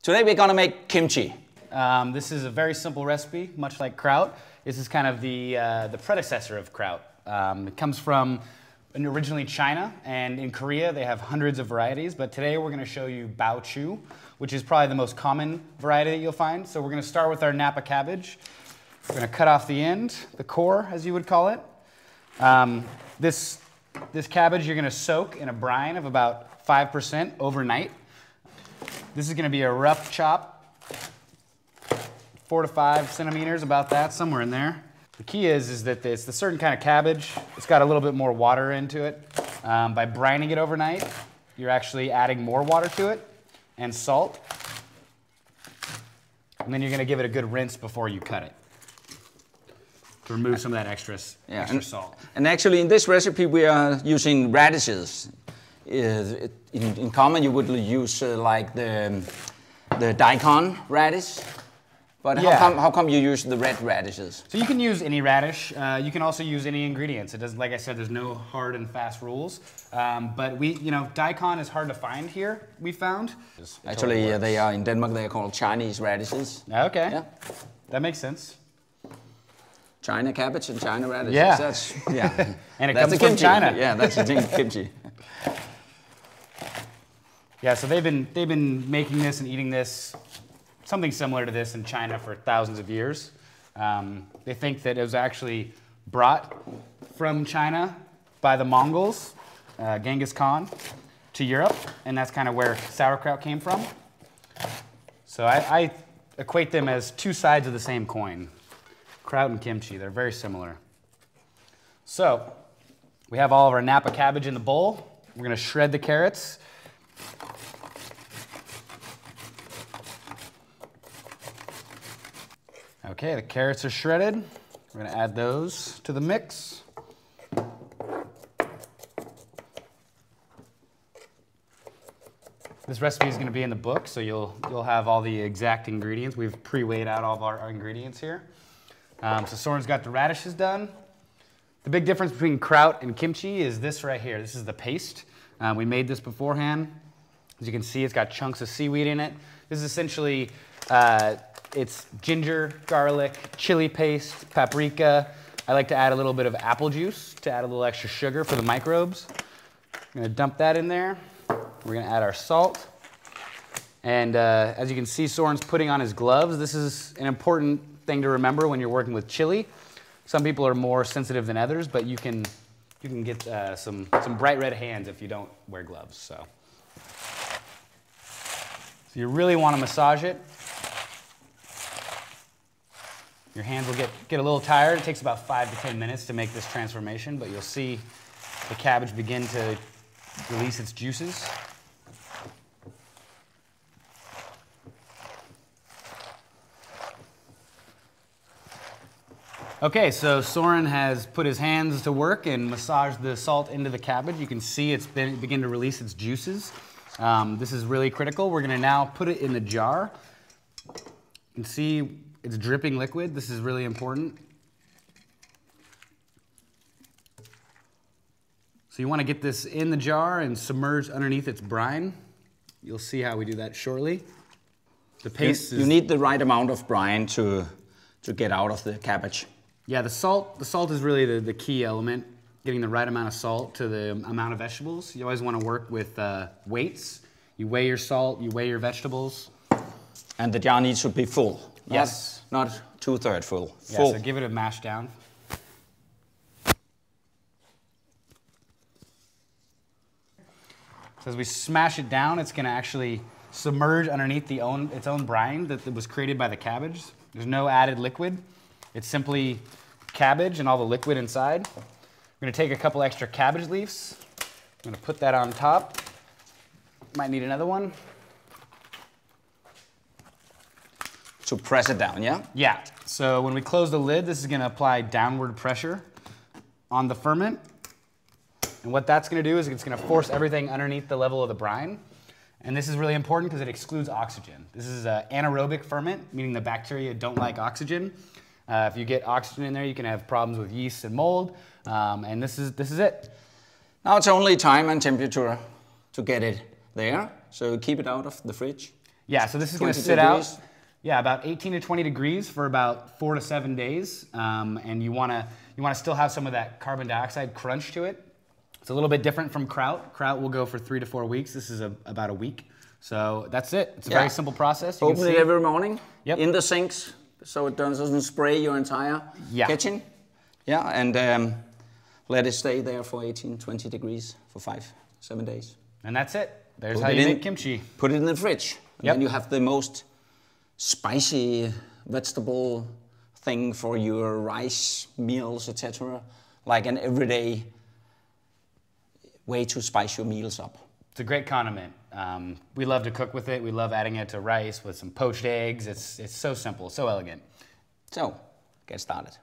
Today we're gonna make kimchi. This is a very simple recipe, much like kraut. This is kind of the predecessor of kraut. It comes from originally China, and in Korea they have hundreds of varieties, but today we're gonna show you bao chu, which is probably the most common variety that you'll find. So we're gonna start with our Napa cabbage. We're gonna cut off the end, the core, as you would call it. This cabbage you're gonna soak in a brine of about 5% overnight. This is gonna be a rough chop, 4 to 5 centimeters, about that, somewhere in there. The key is that it's a certain kind of cabbage. It's got a little bit more water into it. By brining it overnight, you're actually adding more water to it and salt. And then you're gonna give it a good rinse before you cut it to remove some of that extra salt. And actually in this recipe we are using radishes. In common you would use like the daikon radish. But how come you use the red radishes? So you can use any radish. You can also use any ingredients. It doesn't, like I said, there's no hard and fast rules. But daikon is hard to find here, we found. Actually, they are in Denmark. They are called Chinese radishes. Okay, yeah. That makes sense. China cabbage and China radishes. Yeah, and it comes from China. Yeah, that's the kimchi. Yeah, so they've been making this and eating this, something similar to this in China for thousands of years. They think that it was actually brought from China by the Mongols, Genghis Khan, to Europe, and that's kind of where sauerkraut came from. So I equate them as two sides of the same coin. Kraut and kimchi, they're very similar. So we have all of our Napa cabbage in the bowl. We're gonna shred the carrots. Okay, the carrots are shredded. We're gonna add those to the mix. This recipe is gonna be in the book, so you'll have all the exact ingredients. We've pre-weighed out all of our ingredients here. So Soren's got the radishes done. The big difference between kraut and kimchi is this right here. This is the paste. We made this beforehand. As you can see, it's got chunks of seaweed in it. This is essentially it's ginger, garlic, chili paste, paprika. I like to add a little bit of apple juice to add a little extra sugar for the microbes. I'm gonna dump that in there. We're gonna add our salt. And as you can see, Soren's putting on his gloves. This is an important thing to remember when you're working with chili. Some people are more sensitive than others, but you can get some bright red hands if you don't wear gloves. So you really want to massage it. Your hands will get a little tired. It takes about 5 to 10 minutes to make this transformation, but you'll see the cabbage begin to release its juices. Okay, so Soren has put his hands to work and massaged the salt into the cabbage. You can see it's begin to release its juices. This is really critical. We're gonna now put it in the jar. You can see it's dripping liquid. This is really important. So you want to get this in the jar and submerged underneath its brine. You'll see how we do that shortly. The paste you need the right amount of brine to get out of the cabbage. Yeah, the salt is really the key element, getting the right amount of salt to the amount of vegetables. You always want to work with weights. You weigh your salt, you weigh your vegetables. And the jar needs to be full. Yes. Not 2/3 full. Yeah, full. so give it a mash down. So as we smash it down, it's gonna actually submerge underneath its own brine that was created by the cabbage. There's no added liquid. It's simply cabbage and all the liquid inside. We're gonna take a couple extra cabbage leaves. I'm gonna put that on top. Might need another one. To press it down, yeah? Yeah, so when we close the lid, this is gonna apply downward pressure on the ferment. And what that's gonna do is it's gonna force everything underneath the level of the brine. And this is really important because it excludes oxygen. This is an anaerobic ferment, meaning the bacteria don't like oxygen. If you get oxygen in there, you can have problems with yeast and mold. And this is it. Now it's only time and temperature to get it there. So keep it out of the fridge. Yeah, so this is going to sit out, about 18 to 20 degrees for about 4 to 7 days. And you want to still have some of that carbon dioxide crunch to it. It's a little bit different from kraut. Kraut will go for 3 to 4 weeks. This is about a week. So that's it. It's a very simple process. You open it every morning in the sinks so it doesn't spray your entire kitchen. Yeah, and let it stay there for 18, 20 degrees for 5, 7 days. And that's it. There's how you make kimchi. Put it in the fridge. And then you have the most spicy vegetable thing for your rice meals, etc. Like an everyday way to spice your meals up. It's a great condiment. We love to cook with it. We love adding it to rice with some poached eggs. It's so simple, so elegant. So, get started.